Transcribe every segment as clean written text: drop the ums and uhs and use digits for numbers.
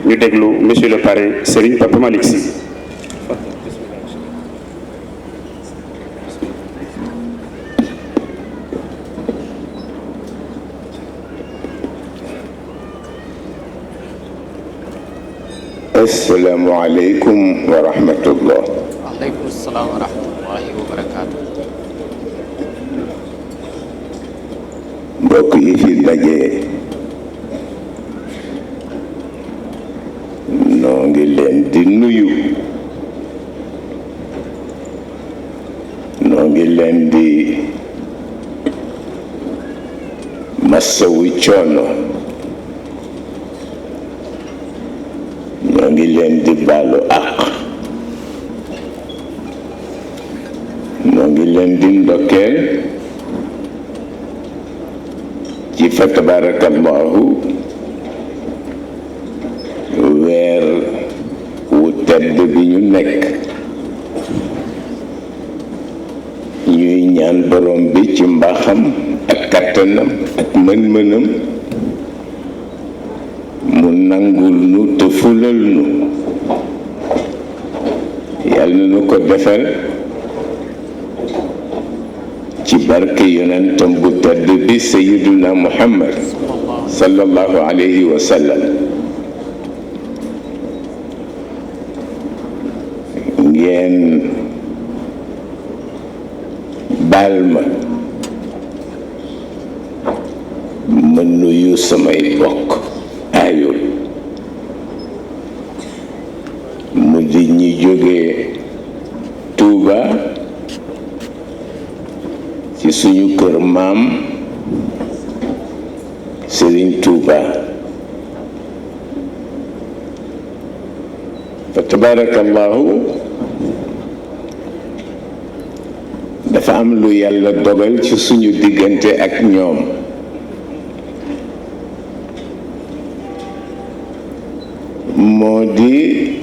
ñu déglu monsieur le parrain Serigne Papa Malick Sy. Assalamu alaikum wa rahmatullah. Alaikum assalam wa rahmatullahi wa barakatuh. Mbokk yi fi daje noo ngi leen di nuyu, noo ngi leen di masawu coono, ñoo ngi leen di baalu àq, ñoo ngi leen di ndokkeel ci fa tabarakallahu weer wu tedd bi ñu nekk. ñuy ñaan borom bi ci mbaaxam ak kattanam ak mën-mënam mu nangul nu te fulal nu. yàlla na nu ko defal ci barke yonentam bu tedd bi Sayyiduna Muhammad sallallahu alayhi wa sallam. ngeen baal ma nuyu samay bokk ayul mu di ñi jóge Tuuba ci suñu kër maam Serigne Touba. fa tabarakallahu dafa am lu yàlla dogal ci suñu diggante ak ñoom. moo di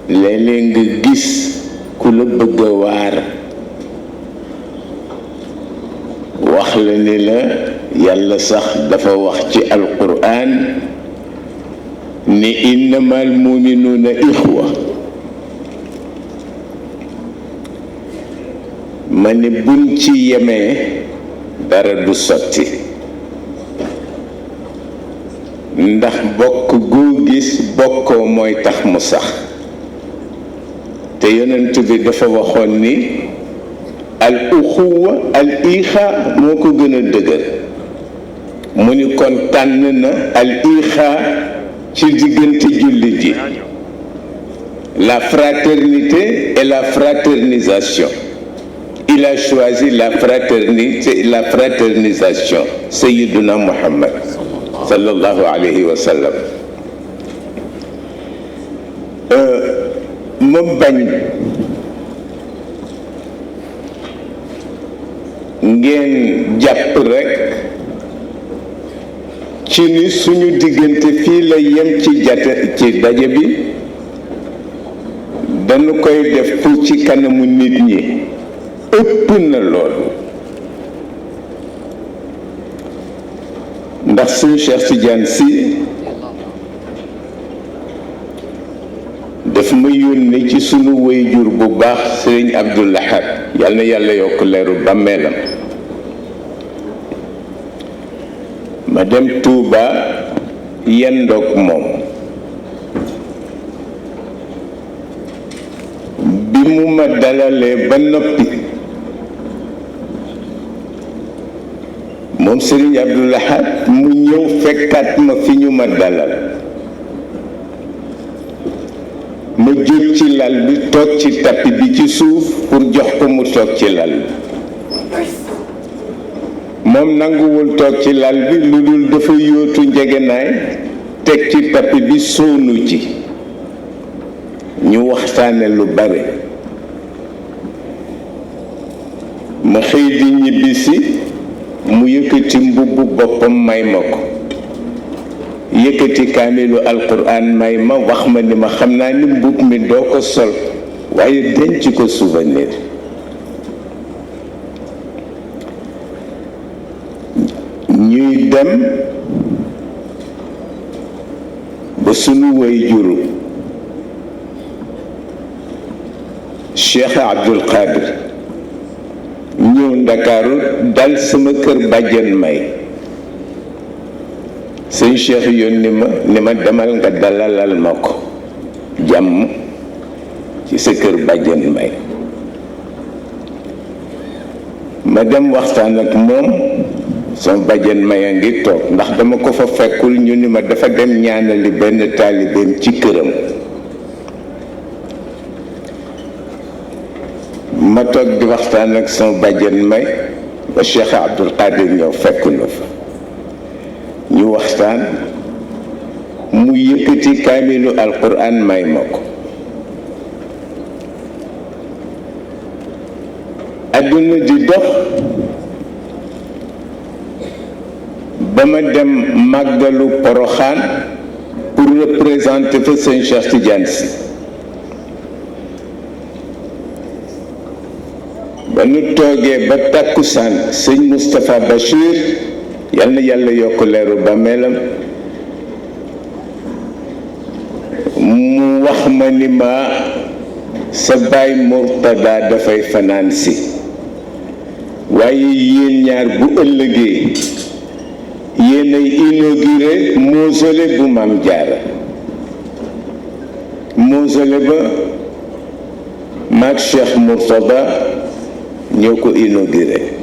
léeg-léeg nga gis ku la bëgg a waar wax la ni la yàlla sax dafa wax ci alquran ni innamal muminuuna ixwa. ma ne buñ ci yemee dara du sotti, ndax bokk goo gis bokkoo mooy tax mu sax. te yonent bi dafa waxoon ni al uxuwa al ixa moo ko gën a dëgër. mu ni kon tànn na al ixa ci diggante jullit yi, la fraternité et la fraternisation. Il a choisi la fraternité et la fraternisation. Sayyiduna Muhammad sallallahu alayhi wa sallam. ma bañ ngeen jàpp rekk ci ni suñu diggante fii la yem ci daje bi. dañu koy def pour ci kanamu nit ñi. ëpp na loolu, ndax suñu Cheikh Tidiane Sy daf ma yónni ci sunu wayjur bu baax Sëriñ Abdou Lahad, yal na yàlla yokk leeru bàmmeelam. ma dem Touba yendoog moom. bi mu ma dalalee ba noppi, moom Serigne Abdou Lahad mu ñëw fekkaat ma fi ñu ma dalal. ma jóg ci lal bi toog ci tapis bi ci suuf pour jox ko mu toog ci lal bi. moom nanguwul toog ci lal bi lu dul dafa yóotu njegenaay teg ci tapis bi sóonu ci. ñu waxtaane lu bare. ma xëy di ñibbisi mu yëkkati mbubbu boppam may ma ko, yëkkati kaamilu alquran may ma, wax ma ni ma xam naa ni mbubb mi doo ko sol waaye denc ko souvenir. ñuy dem ba sunu way juru Cheikh Abdul Qadir ñëw Ndakaaru dal sama kër bàjjen may sëñ Cheikh yónni ma ni ma demal nga dalalal ma ko jàmm ci sa kër bàjjen may ma dem waxtaan ak moom sama bàjjen may a ngi toog ndax dama ko fa fekkul ñu ni ma dafa dem ñaanali benn taalibeem ci këram ma toog di waxtaan ak sama bàjjen may ba Cheikh Abdul Qadir ñëw fekk na fa ñu waxtaan mu yëkkati kaamilu alquran may ma ko adduna di dox ba ma dem màggalu Poroxaan pour représenter fa sëñ Cheikh Tidiane Sy ba nu toogee ba takkusaan sëñ Moustapha Bachir yal na yàlla yokk leeru ba melam mu wax ma ni ma sa baay Mourtada dafay fanaan si waaye yéen ñaar bu ëllëgee yéenay inauguré mausolée bu Maam Jaara mausolée ba maag Cheikh Mourtada ñoo ko inauguré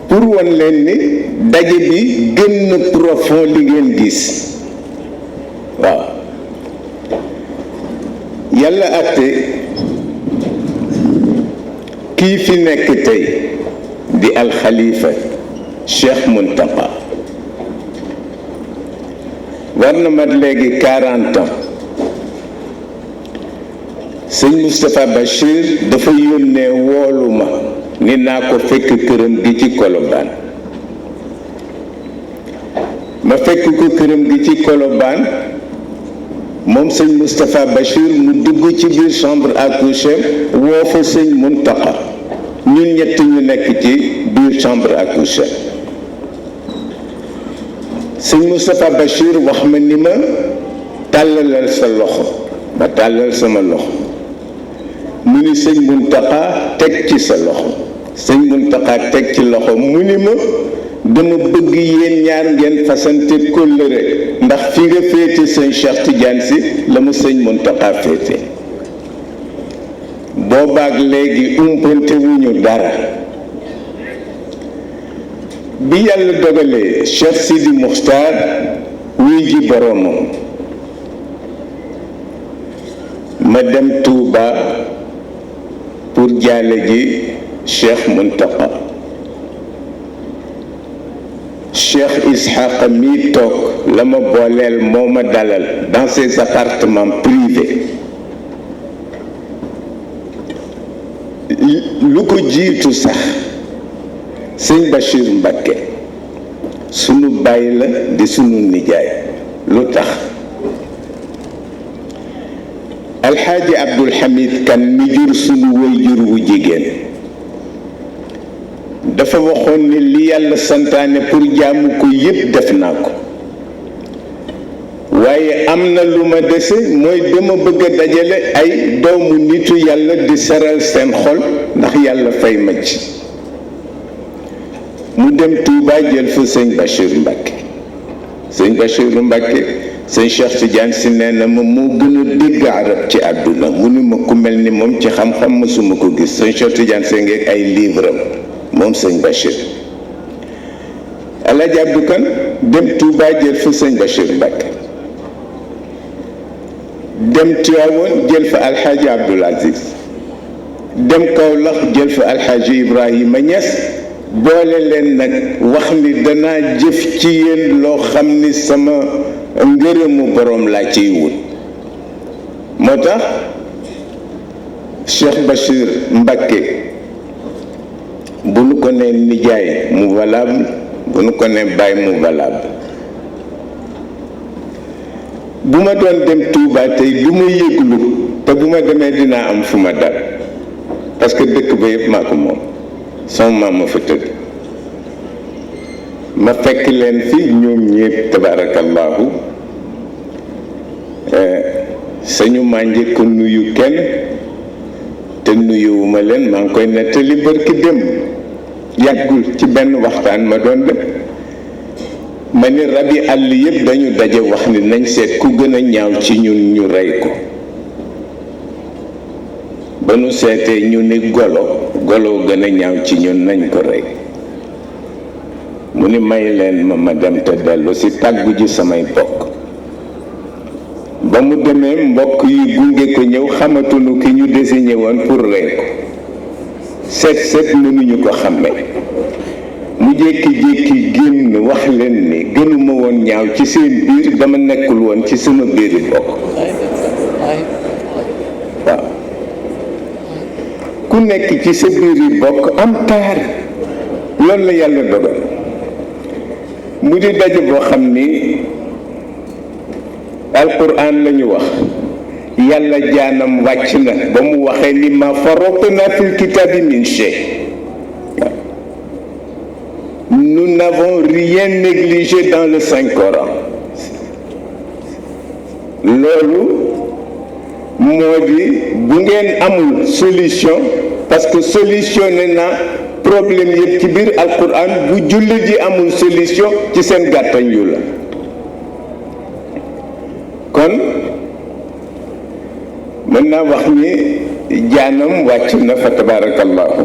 pour wan leen ni daje bi gën na profond li ngeen gis waaw yàlla àtte kii fi nekk tey di alxalifa Cheikh Mountakha war na mat léegi 40 ans sëñ Moustapha Bachir dafa yónnee woolu ma ni naa ko fekk këram gi ci Colobane ma fekk ko këram gi ci Colobane moom sëñ Moustapha Bachir mu dugg ci biir chambre à coucher woo fa sëñ Mountakha ñun ñett ñu nekk ci biir chambre à coucher sëñ Moustapha Bachir wax ma ni ma tàllalal sa loxo ma tàllal sama loxo mu ni sëñ Mountakha teg ci sa loxo sëñ Mountakha teg ci loxo mu ni ma dama bëgg yéen ñaar ngeen fasante kóllëre ndax fi nga féete sëñ Cheikh Tidiane Sy la mu sëñ Mountakha féete boobaak léegi umpante wuñu dara bi yàlla dogalee Cheikh Sidi Mokhtar wuy ji boroomam ma dem Touba pour jaale ji Cheikh Mountakha Cheikh Ishaqa mi toog la ma booleel moo ma dalal dans ses appartements privés lu ko jiitu sax sëñ Bachir Mbacké sunu baay la di sunu nijaay lu tax alxaaji Abdul Hamid Kan mi jur sunu waajur wu jigéen dafa waxoon ni li yàlla santaane pour jaamu ko yépp def naa ko waaye am na lu ma dese mooy dama bëgg a dajale ay doomu nitu yàlla di seral seen xol ndax yàlla fay ma ci mu dem Touba jël fa sëñ Bachir Mbacké sëñ Bachir Mbacké sëñ Cheikh Tidiane Sy nee na ma moo gën a dégg arab ci àdduna mu ni ma ku mel ni moom ci xam-xam mësuma ko gis sëñ Cheikh Tidiane Sy ngeeg ay livre am moom sëñ Bachir Alaaji Abdou Kan dem Touba jël fa sëñ Bachir Mbacké dem Tiwaawoon jël fa alxaaji Abdoul Aziz dem Kaolack jël fa alxaaji Ibrahima Niass boole leen nag wax ni danaa jëf ci yéen loo xam ni sama ngërëmu boroom laa ciy wut moo tax Cheikh Bachir Mbacké bu nu ko nee nijaay mu valable bu nu ko nee baay mu valable bu ma doon dem Touba tey du ma yëglu te bu ma demee dinaa am fu ma dal parce que dëkk ba yëpp maa ko moom sama maam ma fa tëdd ma fekk leen fi ñoom ñépp tabarakallahu sañu maa njëkk nuyu kenn te nuyuwuma leen maa ngi koy nettali barki dem yàggul ci benn waxtaan ma doon def ma ni rabi àll yëpp dañu daje wax ni nañ seet ku gën a ñaaw ci ñun ñu rey ko ba nu seetee ñu ni golo gën a ñaaw ci ñun nañ ko rey mu ni may leen ma dem te dellu si tàggu ji samay bokk ba mu demee mbokk yi gunge ko ñëw xamatunu ki ñu désigné woon pour rey ko seet mënuñu ko xàmme mu jékki-jékki génn wax leen ni gënuma woon ñaaw ci seen biir dama nekkul woon ci sama biiri bokk waaw ku nekk ci sa biiri bokk am taar loolu la yàlla dogal mu di daje boo xam ni alquran la ñu wax yàlla jaanam wàcc na ba mu waxee ni ma farratna fil kitabi min shay nous n'avons rien négligé dans le Saint-Coran loolu moo di bu ngeen amul solution parce que solutionné na problème yëpp ci biir alquran bu jullit ji amul solution ci seen gàttañ yu la kon mën naa wax ni jaanam wàcc na fa tabarakallahu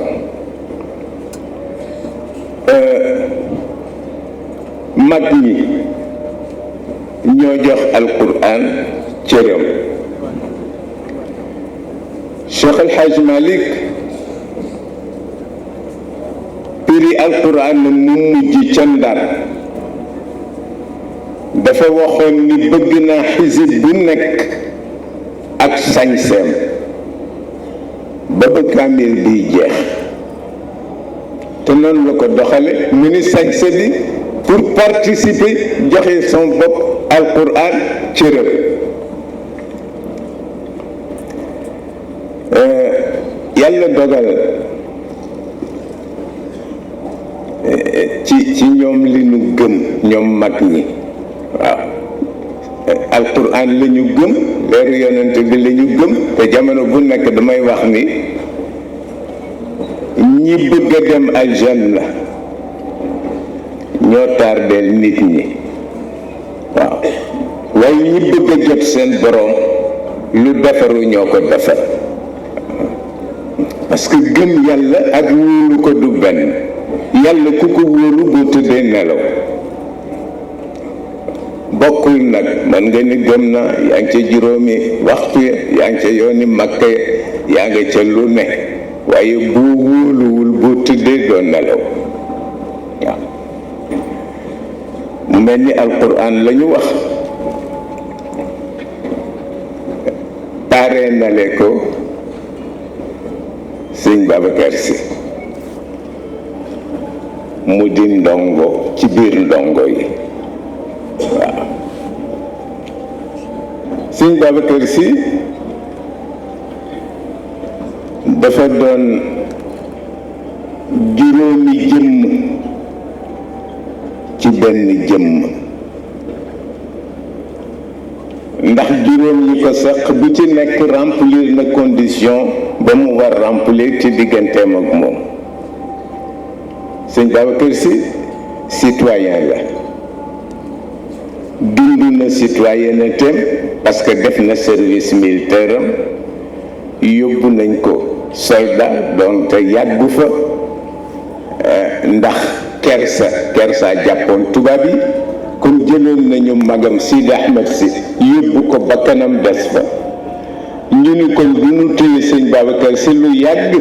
mag ñi ñoo jox alquran cëram Cheikh El Hadj Malick piri alquran mu mujj ca Ndar dafa waxoon ni bëgg naa xisib bu nekk ak sañseem ba ba kaamil biy jeex te noonu la ko doxale mu ni sañse bi pour participer joxe son bopp alquran cërëb yàlla dogal ci ñoom li ñu gëm ñoom mag ñi waaw alquran la ñu gëm leeru yonent bi la ñu gëm te jamono bu nekk damay wax ni ñi bëgg a dem aljanna ñoo tardeel nit ñi waaw waaye ñi bëgg a jot seen borom lu defaru ñoo ko defar parce que gëm yàlla ak wóolu ko du benn yàlla ku ko wóolu boo tëddee nelaw bokkul nag man nga ni gëm na yaa ngi ca juróomi waxtu ya yaa ngi ca yooni makka yaa nga ca lu ne waaye boo wóoluwul boo tëddee doo nelaw waaw mu mel ni alquran la ñu wax pare nale ko sëñ Babacar Sy mu di ndongo ci biir ndongo yi waaw sëñ Babacar Sy dafa doon juróomi jëmm ci benn jëmm ndax juróom ñi ko seq bu ci nekk remplir na condition ba mu war remplir ci digganteem ak moom sëñ Babacar Sy citoyen la dund na citoyenneté parce que def na service militaire am yóbbu nañ ko soldat donc te yàggu fa ndax kersa jàppoon tubaab yi kon jëloon nañu magam Sidi Ahmed Sy yóbbu ko ba kanam des fa ñu ni kon bu ñu téye sëñ Babacar Sy lu yàgg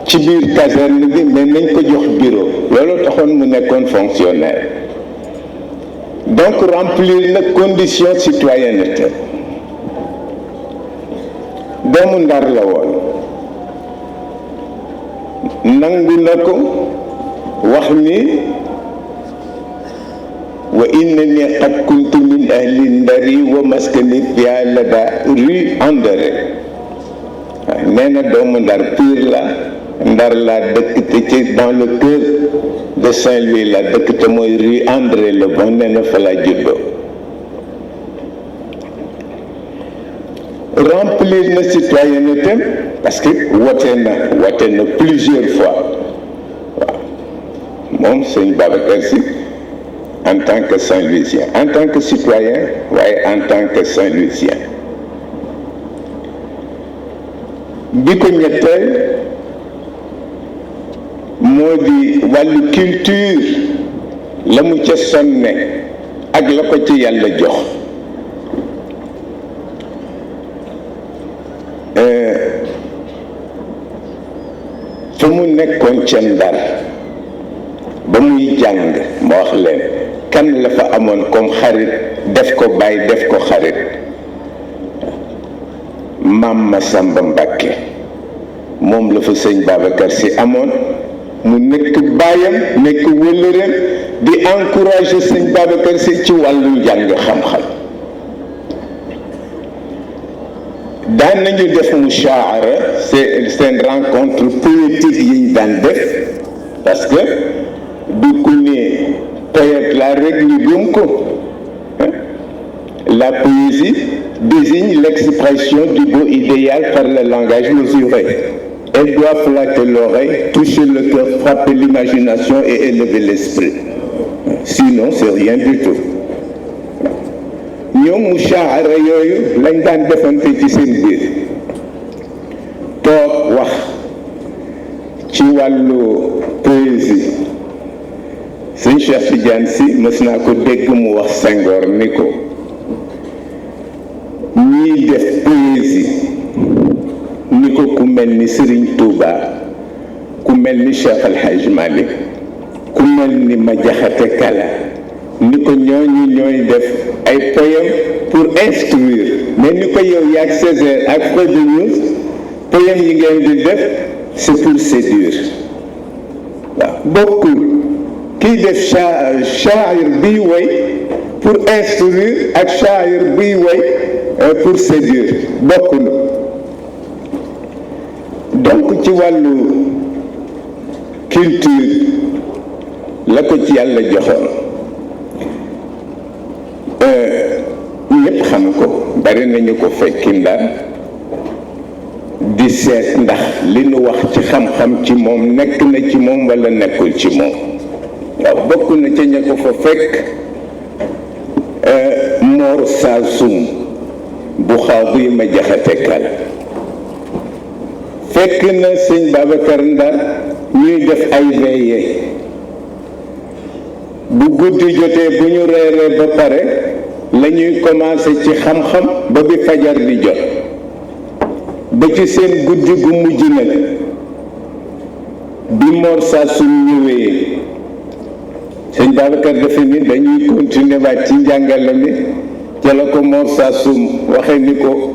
ci biir caserne bi mais nañ ko jox bureau loolu taxoon mu nekkoon fonctionnaire donc remplir na condition citoyenneté doomu Ndar la woon nangu na ko wax ni wa innani qad kuntu min ahli ndari wa maskani fiha lada rue André nee na doomu Ndar pire la Ndar laa dëkk te ci dans le cœur de Saint-Louis la dëkk te mooy rue André Le Bon nee na fa la juddoo remplir na citoyenneté parce que wote na plusieurs fois waaw moom sëñ Babacar Sy en tant que Saint-Louisien en tant que citoyen waaye en tant que Saint-Louisien bi ko ñetteel moo di wàllu culture la mu ca sonne ak la ko ci yàlla jox fu mu nekkoon ca Ndar ba muy jàng ma wax leen kan la fa amoon comme xarit def ko bàyyi def ko xarit Maam Masamba Mbàkke moom la fa sëñ Babacar Sy amoon mu nekk baayam nekk wëllëreem di encourager sëñ Babacar Sy ci wàllu njàng xam-xam daan nañu def mushaara seen rencontre poétique yi ñu daan def parce que du ku ne poète la rek ñu gëm ko la poésie désigne l'expression du beau idéal par le langage mesuré. Elle doit flatter l'oreille, toucher le cœur, frapper l'imagination et élever l'esprit. Sinon, c'est rien du tout. ñoom mushaara yooyu lañ daan defante ci seen biir toog wax ci wàllu poésie sëñ Cheikh Tidiane Sy mës naa ko dégg mu wax Senghor ni ko ñiy def poésie ni ko ku mel ni Serigne Touba ku mel ni Cheikh El Hadj Malick ku mel ni Madiakhate Kala ni ko ñooñu ñooy def ay poème pour instruire mais ni ko yow yaag Césaire ak Frobenius poème yi ngeen di def c'est pour séduire waaw bokkul kiy def shaa'ir biy woy pour instruire ak shaa'ir biy woy pour séduire bokkul donc ci wàllu culture la ko ci yàlla joxoon ñëpp xam ko bari nañu ko fekki Ndar di seet ndax li nu wax ci xam-xam ci moom nekk na ci moom walla nekkul ci moom waaw bokk na ca ña ko fa fekk Mor Saasum bu xaw yi Madiakhate Kala fekk na sëñ Babacar Ndar ñuy def ay veillée bu guddi jotee bu ñu reeree ba pare la ñuy commencé ci xam-xam ba bi fajar di jot ba ci seen guddi gu mujj nag bi Mor Saasum ñëwee sëñ Babacar defe ni dañuy continuer waat ci njàngale mi ca la ko Mor Saasum waxe ni ko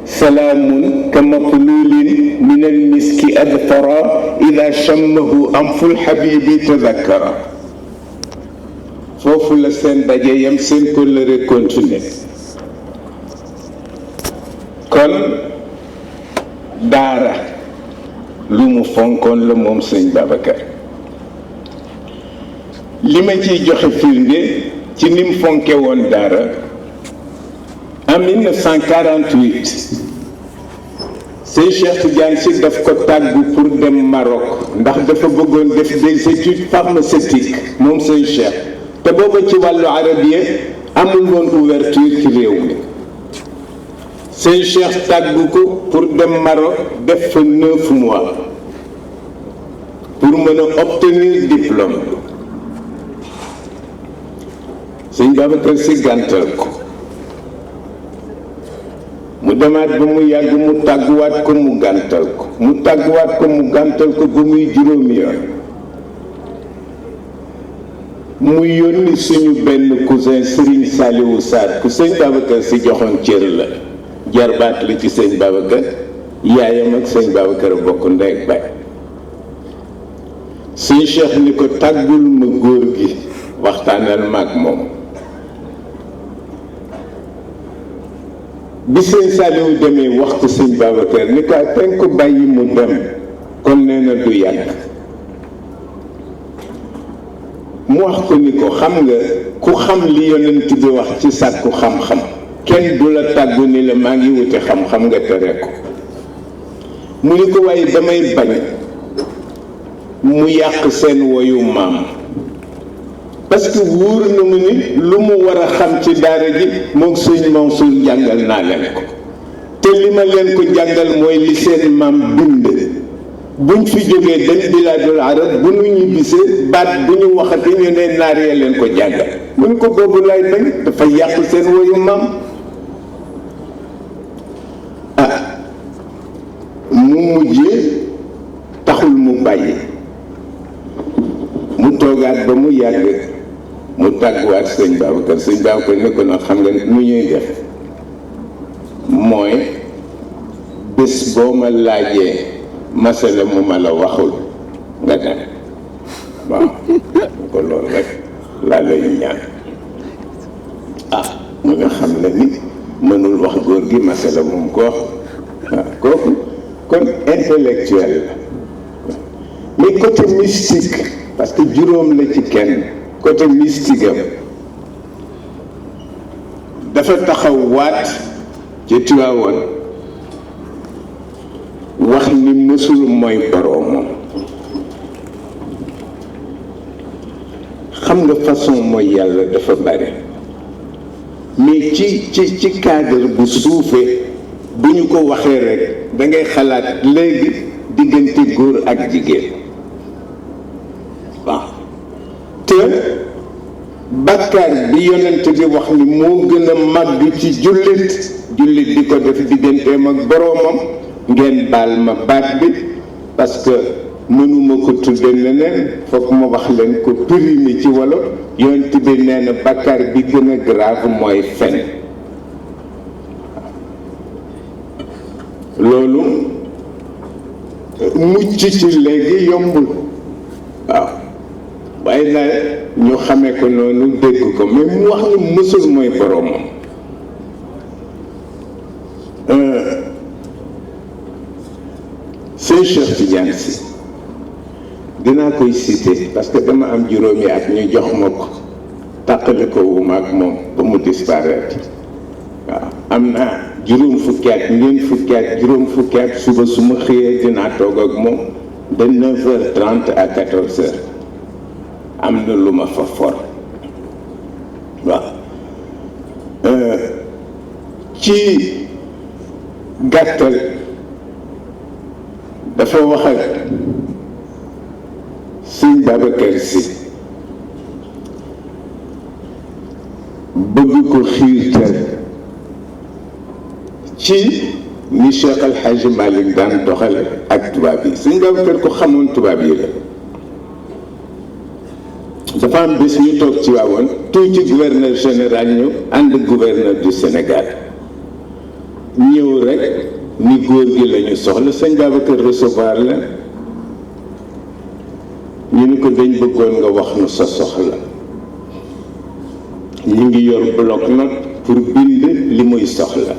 salaamun ka matlulin min al miski adfara ida chammahu anful habibi tadakkara foofu la seen daje yam seen kóllëre continuer kon daara lu mu fonkoon la moom sëñ Babacar li ma ciy joxe firnde ci ni mu fonke woon daara en 1948 sëñ Cheikh Tidiane Sy daf ko tàggu pour dem Maroc ndax dafa bëggoon def des études pharmaceutiques moom sëñ Cheikh te booba ci wàllu arabie amul woon ouverture ci réew mi sëñ Cheikh tàggu ko pour dem Maroc def fa 9 mois pour mën a obtenir diplôme sëñ Babacar Sy gàntal ko mu demaat ba mu yàgg mu tàgguwaat ko mu gàntal ko mu tàgguwaat ko mu gàntal ko ba muy juróomi yoon mu yónni suñu benn cousin Serigne Saliou Sarr ku sëñ Babacar Sy joxoon cër la jarbaat la ci sëñ Babacar yaayam ak sëñ Babacar bokk ndey ak baay sëñ Cheikh ni ko tàggul ma góor gi waxtaanal maag moom bi sëñ Saliou demee wax ko sëñ Babacar ni ko ten ko bàyyi mu dem kon nee na du yàgg mu wax ko ni ko xam nga ku xam li yonent bi wax ci sàkku xam-xam kenn du la tàggu ni la maa ngi wuti xam-xam nga tere ko mu ni ko waaye damay bañ mu yàq seen woyu maam parce que wóor na mu ni lu mu war a xam ci daara ji moom sëñ Mansour jàngal naa leen ko te li ma leen ko jàngal mooy li seen maam bind buñ fi jógee dem bilaadul arab bu nu ñibbisee baat bu ñu waxati ñu ne naar ya leen ko jàngal mun ko boobu lay bañ dafa yàq seen woyu maam mu mujjee taxul mu bàyyi mu toogaat ba mu yàgg mu tàgguwaat sëñ Babacar ne ko nag xam nga nu ñuy def mooy bés boo ma laajee masala mu ma la waxul nga dem waaw ko loolu rek laa lay ñaan mu nga xam ne ni mënul wax góor gi masala moom ko wax waaw kooku kon intellectuel la mais côté mystique parce que juróom la ci kenn côté mystique am dafa taxaw waat ci Tiwaawoon wax ni mësul mooy boroomam xam nga façon mooy yàlla dafa bari mais ci cadre bu suufee bu ñu ko waxee rek da ngay xalaat léegi diggante góor ak jigéen waaw te bàkkaar bi yonent bi wax ni moo gën a màgg ci jullit di ko def digganteem ak boroomam ngeen baal ma baat bi parce que mënuma ko tudde neneen foog ma wax leen ko périmé ci wolof yonent bi nee na bàkkaar bi gën a grave mooy fen loolu mucc ci léegi yombul waaw waaye na ñu xamee ko noonu dégg ko mais mu wax ni mësul mooy boroomam sëñ Cheikh Tidiane Sy dinaa koy cité parce que dama am juróomi at ñu jox ma ko tàqale ko wu ma ak moom ba mu disparaître waaw am naa juróom fukki at ñeent fukki at juróom fukki at suba su ma xëyee dinaa toog ak moom de 9h30 à 14h am na lu ma fa for waaw ci gàttal dafa wax ak sëñ Babacar Sy bëgg ko xiirtal ci ni Cheikh El Hadj Malick daan doxale ak tubaab yi sëñ Babacar ko xamoon tubaab yi la dafa am bés ñu toog ci waawoon tuuti gouverneur général ñëw ànd gouverneur du Sénégal ñëw rek ni góor gi la ñu soxla sëñ Babacar recevoir la ñu ni ko dañ bëggoon nga wax nu sa soxla ñu ngi yor bloc-notes pour bind li muy soxla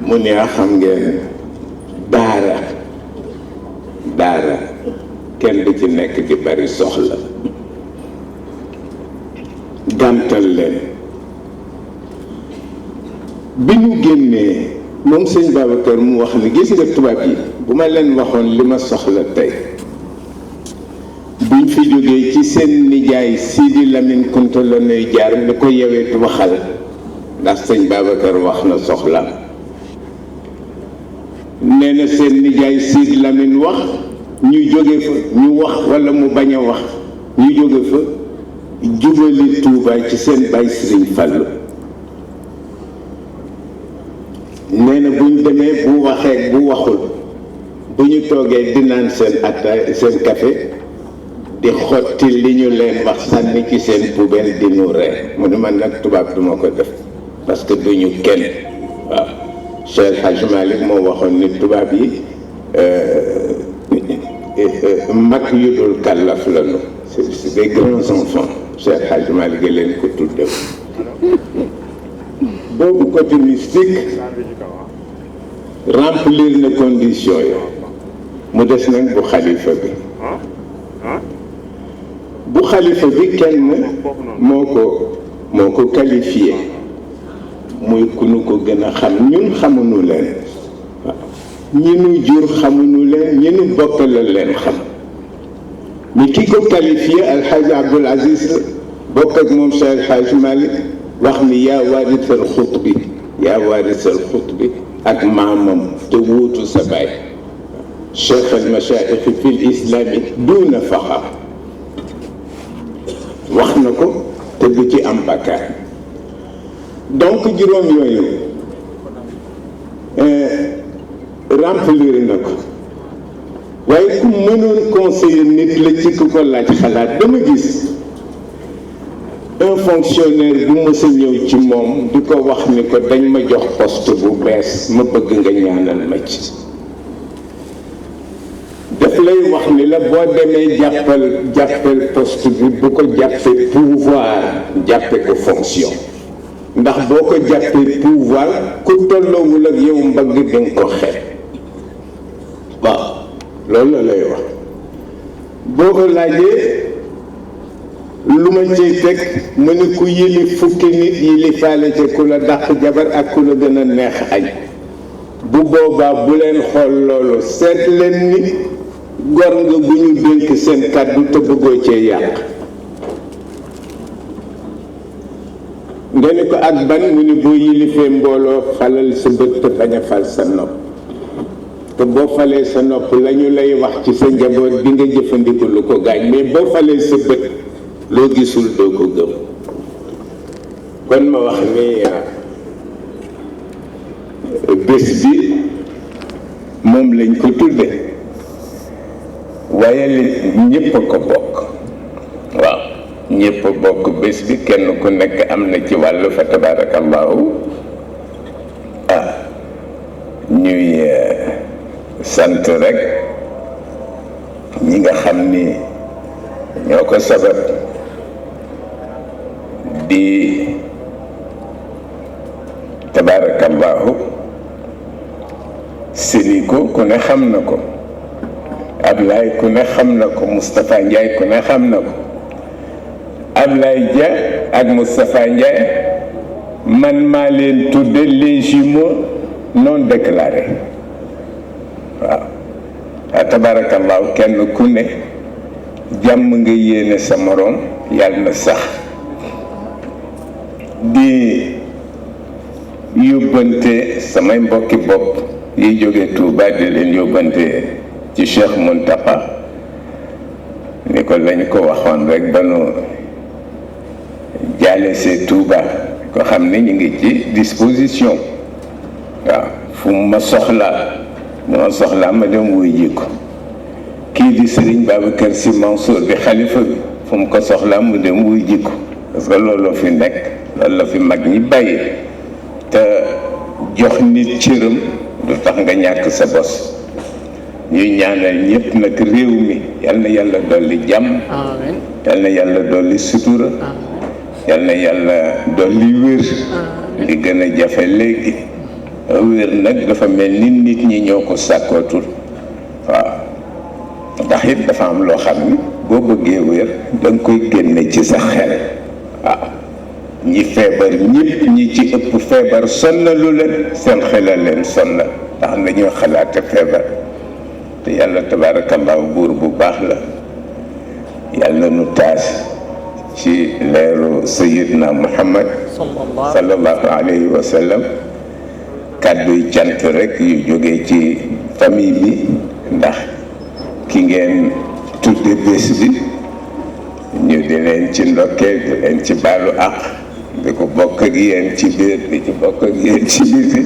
mu ne xam ngeen daara kenn du ci nekk di bari soxla gàntal leen bi ñu génnee moom sëñ Babacar mu wax ni gis nga tubaab yi bu ma leen waxoon li ma soxla tey buñ fi jógee ci seen nijaay Sidi Lamine Kunta la nuy jaar ni ko yewet waxal ndax sëñ Babacar wax na soxla nee na seen nijaay Sidi Lamine wax ñu jóge fa ñu wax walla mu bañ a wax ñu jóge fa jubali Tuuba ci seen bay Sëriñ Fallu nee na buñ demee bu waxee bu waxul bu ñu toogee di naan seen attaay seen café di xotti li ñu leen wax sànni ci seen poubelle di nu ree mu ne man nag tubaab duma ko def parce que duñu kenn waaw Cheikh Hadj Malick moo waxoon ni tubaab yi mag yu dul kàllaf lañu c'est des grands enfants Cheikh Hadj Malick leen ko tudde boobu côté mystique remplir na condition yo mu des nag bu xalifa bi bu xalifa bi kenn moo ko qualifié muy ku nu ko gën a xam ñun xamuñu leen ñi nu jur xamuñu leen ñi nu bokkalal leen xam ni ki ko qualifié alxaaji Abdul Aziz la bokk ak moom Cheikh Alxaaji Malick wax ni yaa waarisal xutbi ak maamam te wuutu sa baay cheikh al machaayix fi l islami duuna faxar wax na ko te du ci am bakkaar donc juróom yooyu remplir na ko waaye ku mënoon conseiller nit la ci ku ko laaj xalaat dama gis un fonctionnaire bu mës a ñëw ci moom di ko wax ni ko dañ ma jox poste bu bees ma bëgg nga ñaanal ma ci daf lay wax ni la boo demee jàppal poste bi bu ko jàppee pouvoir jàppe ko fonction ndax boo ko jàppee pouvoir ku tolloowul ak yow mbagg danga ko xeeb waaw loolu la lay wax boo ko laajee lu ma ciy teg mu ne ku yëli fukki nit yëli faale ca ku la dàq jabar ak ku la gën a neex añ bu boobaa bu leen xool loolu seet leen ni gor nga bu ñu dénk seen kàddu te bëggoo cee yàq nga ni ko ak ban mu ni boo yilifee mbooloo falal sa bët te bañ a fal sa nopp te boo falee sa nopp la ñu lay wax ci sa njaboot di nga jëfandiku lu ko gaañ mais boo falee sa bët loo gisul doo ko gëm kon ma wax ni bés bi moom lañ ko tudde waaye li ñëpp a ko bokk waaw ñëpp a bokk bés bi kenn ku nekk am na ci wàllu fa tabarakallahu ñuy sant rek ñi nga xam ni ñoo ko sabab di tabarakallahu Sénico ku ne xam na ko Ablaye ku ne xam na ko Moustapha Ndiaye ku ne xam na ko Ablaye Dia ak Moustapha Ndiaye man maa leen tudde les jumeaux non déclarés waaw tabarakallahu kenn ku ne jàmm nga yéene sa moroom yàlla na sax di yóbbante samay mbokki bopp yi jóge Touba di leen yóbbante ci Cheikh Mountakha ni ko lañ ko waxoon rek ba nu jaale see Touba ko xam ni ñu ngi ci disposition waaw fu ma soxlaa ma dem wuy ji ko kii di Serigne Babacar Sy Mansour di xalifa bi fu mu ko soxlaa mu dem wuy ji ko parce que loolu fi nekk loolu la fi mag ñi bàyyi te jox nit cëram du tax nga ñàkk sa bos ñuy ñaanal ñëpp nag réew mi yal na yàlla dolli jàmm yal na yàlla dolli sutura yal na yàlla dolli wér li gën a jafe léegi wér nag dafa mel ni nit ñi ñoo ko sàkkootul waaw ndax it dafa am loo xam ni boo bëggee wér da nga koy génne ci sa xel waaw ñi feebar ñëpp ñi ci ëpp feebar sonnalu leen seen xelal leen sonnal ndax nañoo xalaate feebar te yàlla tabarakallahu buur bu baax la yàlla nu taas ci leeru sayidna Muhammad sallallahu alayhi wa sallam kàdduy cant rek yu jógee ci famille bi ndax ki ngeen tudde bés bi ñu di leen ci ndokkee di leen ci baalu àq di ko bokk ak yéen ci biir di ci bokk ak yéen ci biti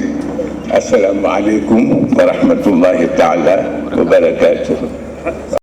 assalaamu aleykum wa rahmatullahi taala wa barakaatuhu